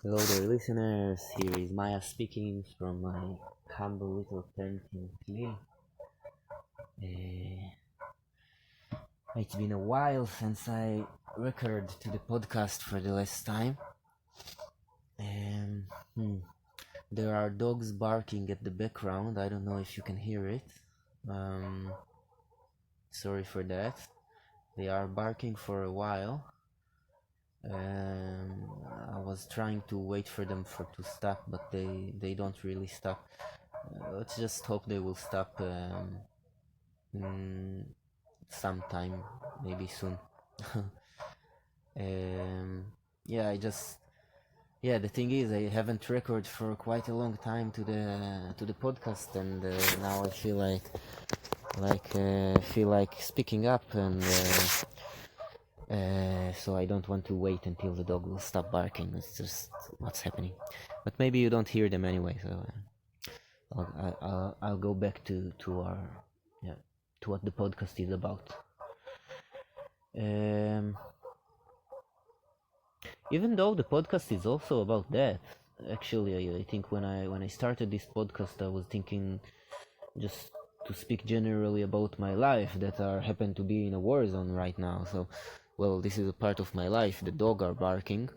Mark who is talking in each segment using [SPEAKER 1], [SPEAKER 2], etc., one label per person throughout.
[SPEAKER 1] Hello there, listeners. Here is Maya speaking from my humble little tent in Kiev. It's been a while since I recorded to the podcast for the last time. Um, hmm, There are dogs barking at the background. I don't know if you can hear it. Um, Sorry for that. They are barking for a while. I was trying to wait for them to stop, but they don't really stop. Let's just hope they will stop mm, sometime, maybe soon. um, yeah, the thing is, I haven't recorded for quite a long time to the podcast, and now I feel like speaking up, and so I don't want to wait until the dog will stop barking. It's just what's happening, but maybe you don't hear them anyway, so I'll go back to our yeah to what the podcast is about. Um, Even though the podcast is also about that, actually, I think when I started this podcast, I was thinking just to speak generally about my life that are happen to be in a war zone right now. So, well, this is a part of my life. The dog are barking.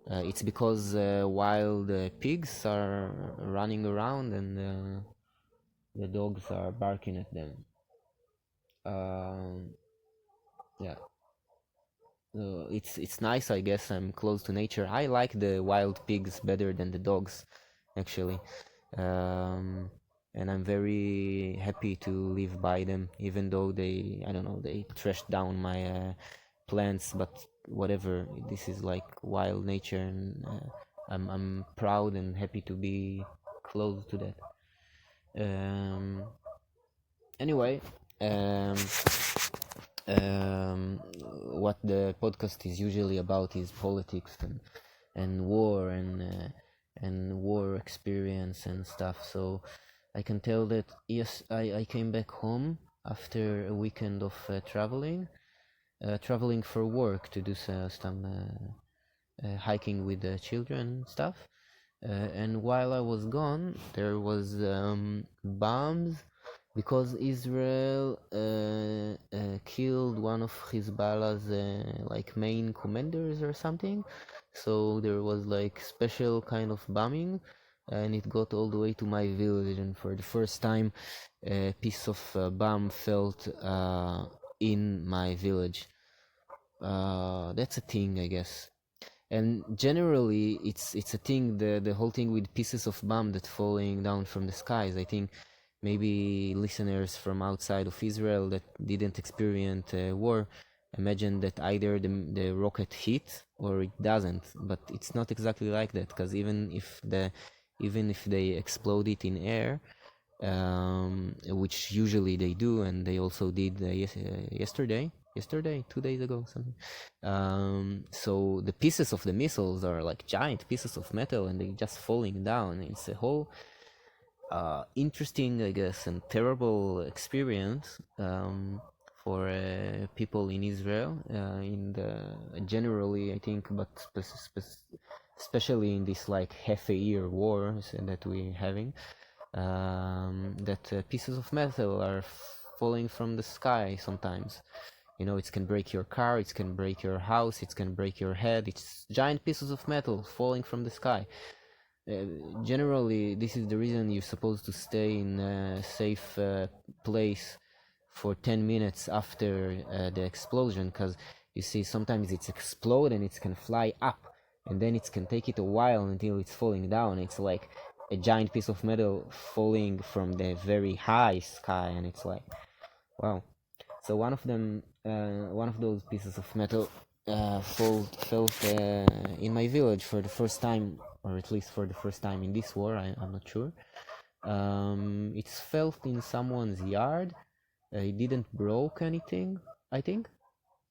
[SPEAKER 1] It's because wild pigs are running around and the dogs are barking at them. Um, yeah. It's nice, I guess. I'm close to nature. I like the wild pigs better than the dogs, actually, um, and I'm very happy to live by them, even though I don't know, they trashed down my plants. But whatever, this is like wild nature, and I'm proud and happy to be close to that. Um, Anyway, um, um, what the podcast is usually about is politics and war and war experience and stuff. So I can tell that yes, I came back home after a weekend of traveling for work to do some hiking with the children and stuff. And while I was gone, there was bombs because Israel killed one of Hezbollah's like main commanders or something. So there was like special kind of bombing, and it got all the way to my village. And for the first time, a piece of bomb felt in my village. That's a thing, I guess. And generally, it's a thing. The whole thing with pieces of bomb that falling down from the skies. I think maybe listeners from outside of Israel that didn't experience war imagine that either the rocket hit or it doesn't, but it's not exactly like that, because even if they explode it in air, which usually they do, and they also did yesterday, 2 days ago, something. So the pieces of the missiles are like giant pieces of metal, and they're just falling down. It's a whole interesting, I guess, and terrible experience for people in Israel. In the generally, I think, but especially in this like half a year war that we're having, that pieces of metal are falling from the sky sometimes. You know, it can break your car, it can break your house, it can break your head. It's giant pieces of metal falling from the sky. Generally, this is the reason you're supposed to stay in a safe place for 10 minutes after the explosion, because you see sometimes it's explode and it can fly up, and then it can take it a while until it's falling down. It's like a giant piece of metal falling from the very high sky, and it's like, wow. So one of those pieces of metal fell in my village for the first time, or at least for the first time in this war. I'm not sure. It's felt in someone's yard. It didn't broke anything, I think.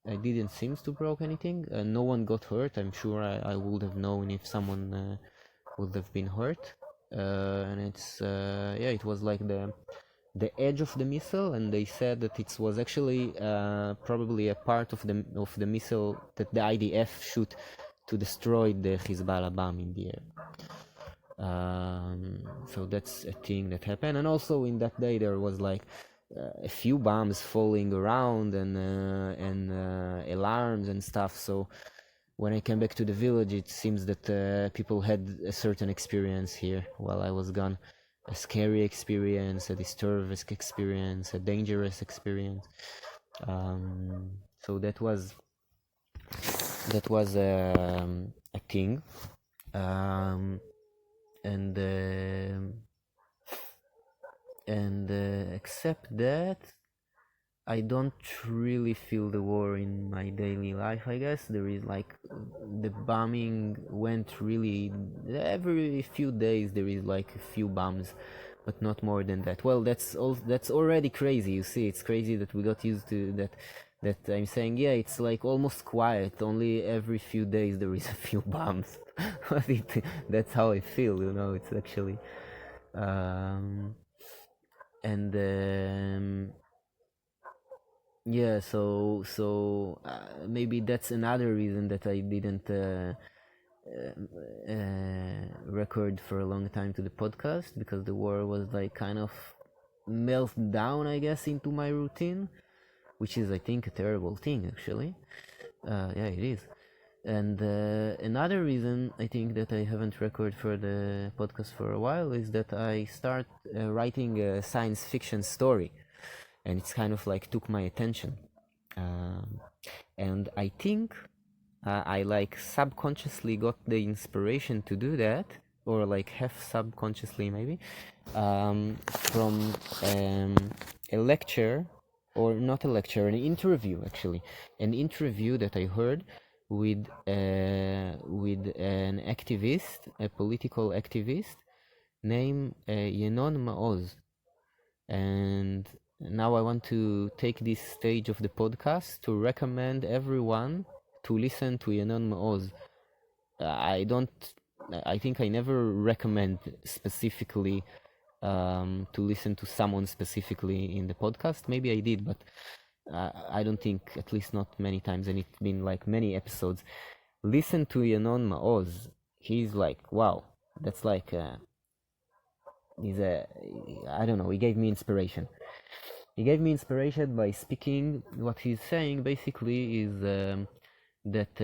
[SPEAKER 1] It didn't seem to broke anything. No one got hurt. I'm sure I would have known if someone would have been hurt. And it was like the edge of the missile, and they said that it was actually probably a part of the missile that the IDF shoot to destroy the Hezbollah bomb in the air. So that's a thing that happened. And also in that day there was like a few bombs falling around and alarms and stuff. So when I came back to the village, it seems that people had a certain experience here while I was gone. A scary experience, a disturbing experience, a dangerous experience. So that was a thing. And except that, I don't really feel the war in my daily life. I guess there is like the bombing went really every few days. There is like a few bombs, but not more than that. Well, that's already crazy. You see, it's crazy that we got used to that. That I'm saying, yeah, it's like almost quiet. Only every few days there is a few bombs. That's how I feel. It's actually, and yeah, so maybe that's another reason that I didn't record for a long time to the podcast, because the war was like kind of melt down, I guess, into my routine, which is, I think, a terrible thing actually. Yeah, it is. And another reason I think that I haven't recorded for the podcast for a while is that I start writing a science fiction story, and it's kind of like took my attention. And I think I like subconsciously got the inspiration to do that, or like half subconsciously maybe, from a lecture, or not a lecture, an interview actually, an interview that I heard with an activist, a political activist named Yenon Maoz. And now I want to take this stage of the podcast to recommend everyone to listen to Yenon Maoz. I think I never recommend specifically to listen to someone specifically in the podcast. Maybe I did, but I don't think, at least not many times, and it's been like many episodes. Listen to Yenon Maoz. He's like, wow, that's like I don't know, he gave me inspiration. He gave me inspiration by speaking. What he's saying basically is that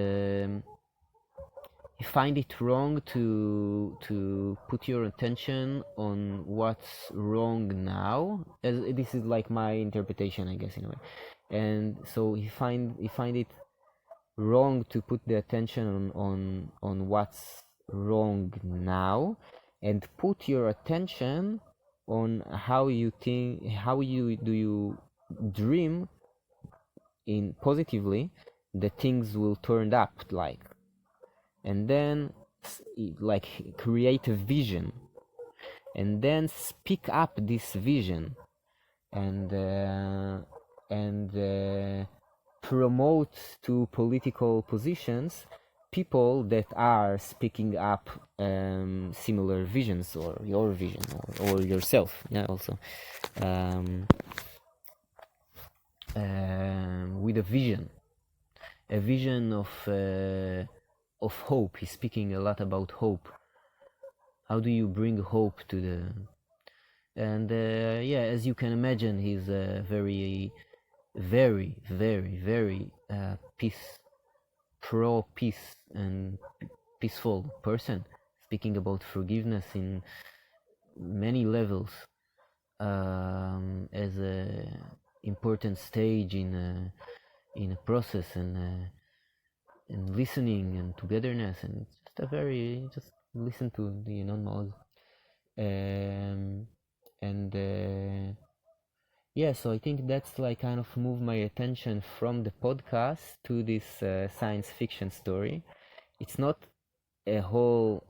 [SPEAKER 1] you find it wrong to put your attention on what's wrong now. As this is like my interpretation, I guess, in a way. And so he find it wrong to put the attention on what's wrong now, and put your attention on how you dream in positively that things will turn up like, and then like create a vision, and then speak up this vision, and promote to political positions people that are speaking up similar visions, or your vision, or yourself, yeah, also with a vision of hope. He's speaking a lot about hope. How do you bring hope to the... And yeah, as you can imagine, he's a very, very, very, very pro-peace and peaceful person, speaking about forgiveness in many levels, as a important stage in a process, and listening and togetherness, and just listen to the Yenon Maoz. And yeah, so I think that's like kind of moved my attention from the podcast to this science fiction story. It's not a whole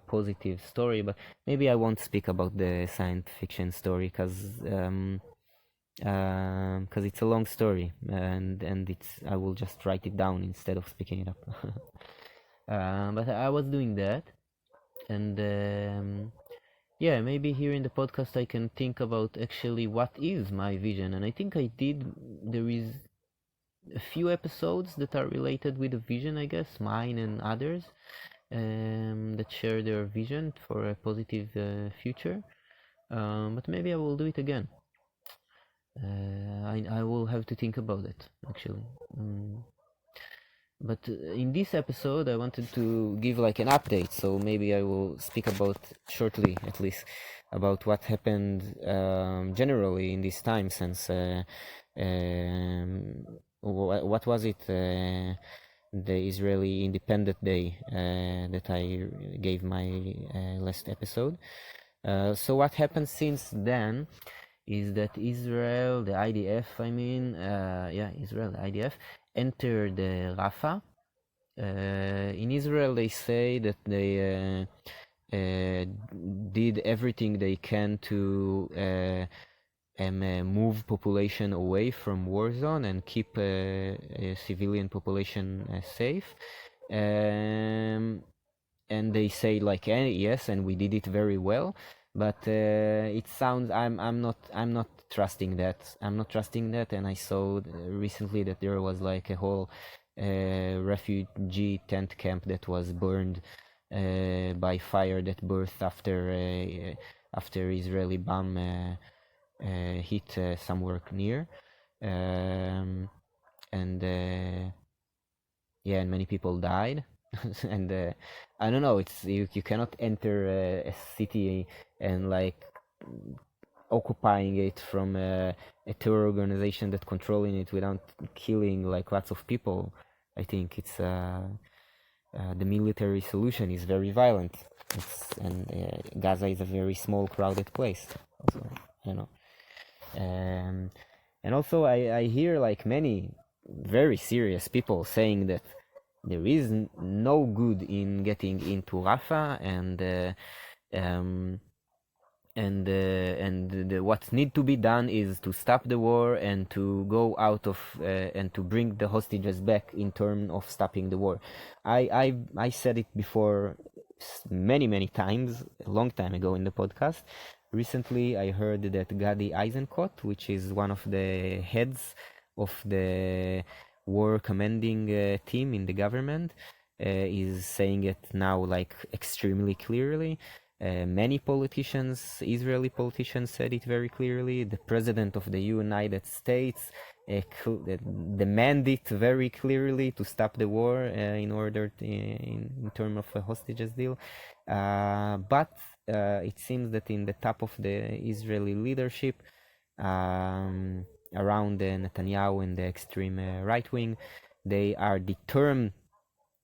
[SPEAKER 1] positive story, but maybe I won't speak about the science fiction story because it's a long story, and I will just write it down instead of speaking it up. But I was doing that, and yeah, maybe here in the podcast I can think about actually what is my vision, and I think I did. There is a few episodes that are related with the vision, I guess, mine and others, that share their vision for a positive future. But maybe I will do it again. I will have to think about it, actually. But in this episode, I wanted to give like an update, so maybe I will speak about shortly, at least, about what happened generally in this time since what was it the Israeli Independent Day that I gave my last episode. So what happened since then is that Israel, the IDF, Israel, the IDF, entered Rafah. In Israel, they say that they did everything they can to move population away from war zone and keep civilian population safe. And they say like yes, and we did it very well. But it sounds I'm not trusting that. I'm not trusting that, and I saw recently that there was like a whole refugee tent camp that was burned by fire that burst after Israeli bomb hit somewhere near, and and many people died. And I don't know. It's you cannot enter a city and like occupying it from a terror organization that controlling it without killing like lots of people. I think it's the military solution is very violent. Gaza is a very small, crowded place. Also, you know. And also, I hear like many very serious people saying that there is no good in getting into Rafah, and what need to be done is to stop the war and to go out of and to bring the hostages back in terms of stopping the war. I said it before many times a long time ago in the podcast. Recently, I heard that Gadi Eisenkot, which is one of the heads of the war commanding team in the government, is saying it now like extremely clearly. Many politicians, Israeli politicians, said it very clearly. The president of the United States demanded it very clearly to stop the war in order to, in terms of a hostages deal. But it seems that in the top of the Israeli leadership, around Netanyahu and the extreme right wing, they are determined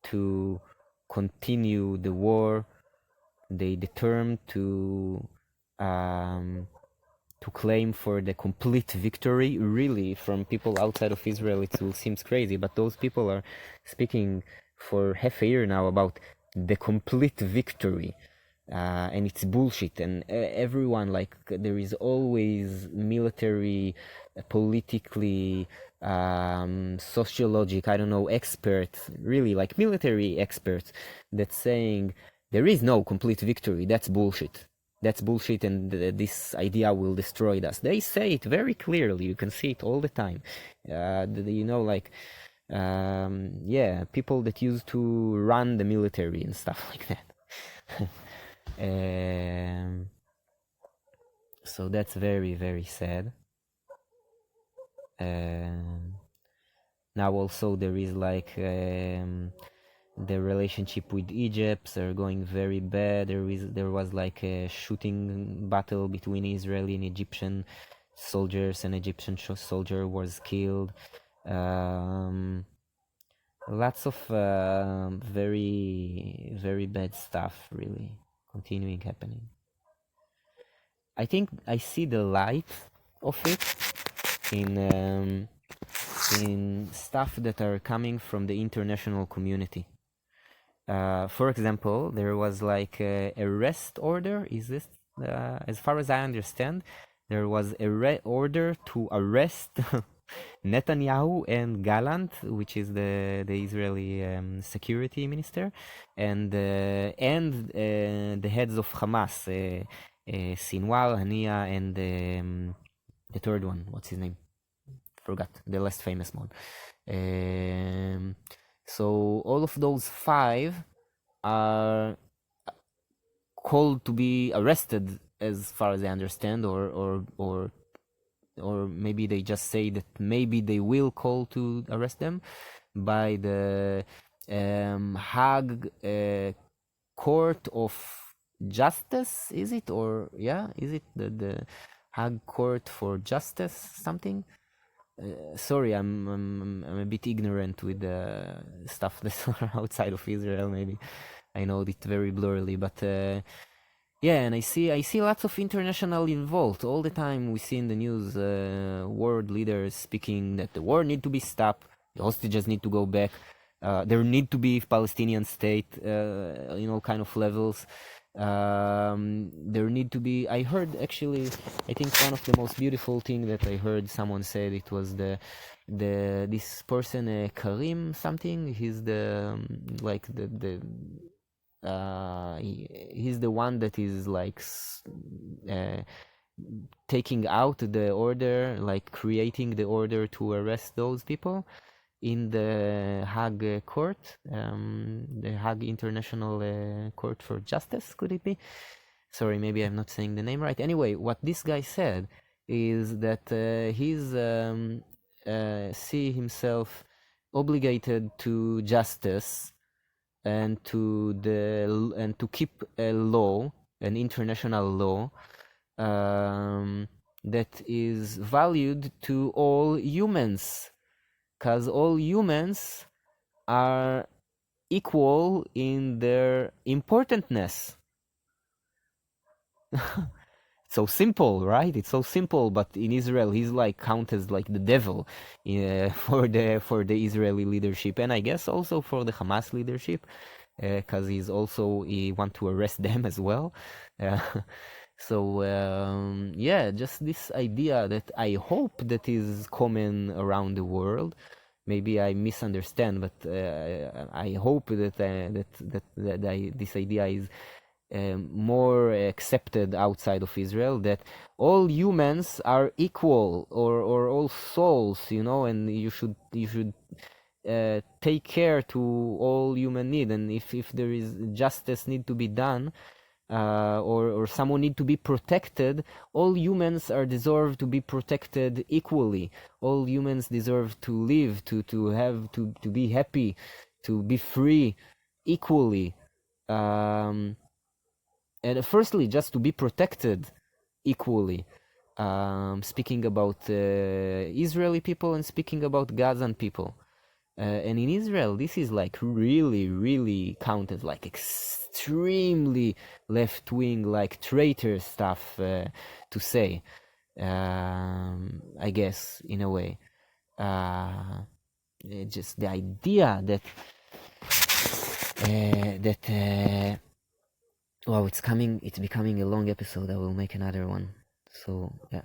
[SPEAKER 1] to continue the war. They determined to claim for the complete victory. Really, from people outside of Israel, it will seems crazy, but those people are speaking for half a year now about the complete victory. And it's bullshit, and everyone, like, there is always military, politically, sociologic, I don't know, experts, really, like military experts, that's saying there is no complete victory. That's bullshit. That's bullshit, and this idea will destroy us. They say it very clearly. You can see it all the time. Like, people that used to run the military and stuff like that. So that's very, very sad. Now also there is like the relationship with Egypt are going very bad. There was like a shooting battle between Israeli and Egyptian soldiers. An Egyptian soldier was killed. Lots of very, very bad stuff really continuing happening. I think I see the light of it in stuff that are coming from the international community. For example, there was like a arrest order. Is this, as far as I understand, there was a order to arrest Netanyahu and Gallant, which is the Israeli security minister, and the heads of Hamas, Sinwar, Hania, and the third one. What's his name? Forgot, the less famous one. So all of those five are called to be arrested, as far as I understand, or maybe they just say that maybe they will call to arrest them by the Hague Court of Justice, is it? Or yeah, is it the Hague Court for Justice something? Sorry, I'm a bit ignorant with the stuff that's outside of Israel. Maybe I know it very blurrily, but yeah, and I see lots of international involved all the time. We see in the news world leaders speaking that the war need to be stopped, the hostages need to go back, there need to be Palestinian state in all kind of levels. There need to be. I heard actually. I think one of the most beautiful thing that I heard someone said, it was this person Karim something. He's the like the he's the one that is like uh, taking out the order, like creating the order to arrest those people in the Hague Court, the Hague International Court for Justice, could it be? Sorry, maybe I'm not saying the name right. Anyway, what this guy said is that he's see himself obligated to justice and to keep a law, an international law, that is valued to all humans, because all humans are equal in their importantness. So simple, right? It's so simple, but in Israel, he's like counted as like the devil for the Israeli leadership, and I guess also for the Hamas leadership, because he want to arrest them as well. Uh, so yeah, just this idea that I hope that is common around the world. Maybe I misunderstand, but I hope that this idea is more accepted outside of Israel, that all humans are equal, or all souls, and you should take care to all human need, and if there is justice need to be done, or someone need to be protected, all humans are deserve to be protected equally. All humans deserve to live, to be happy, to be free equally. And firstly, just to be protected equally. Speaking about Israeli people and speaking about Gazan people. And in Israel, this is like really, really counted like extremely left-wing, like traitor stuff to say, I guess, in a way. Just the idea that wow, it's becoming a long episode. I will make another one. So yeah.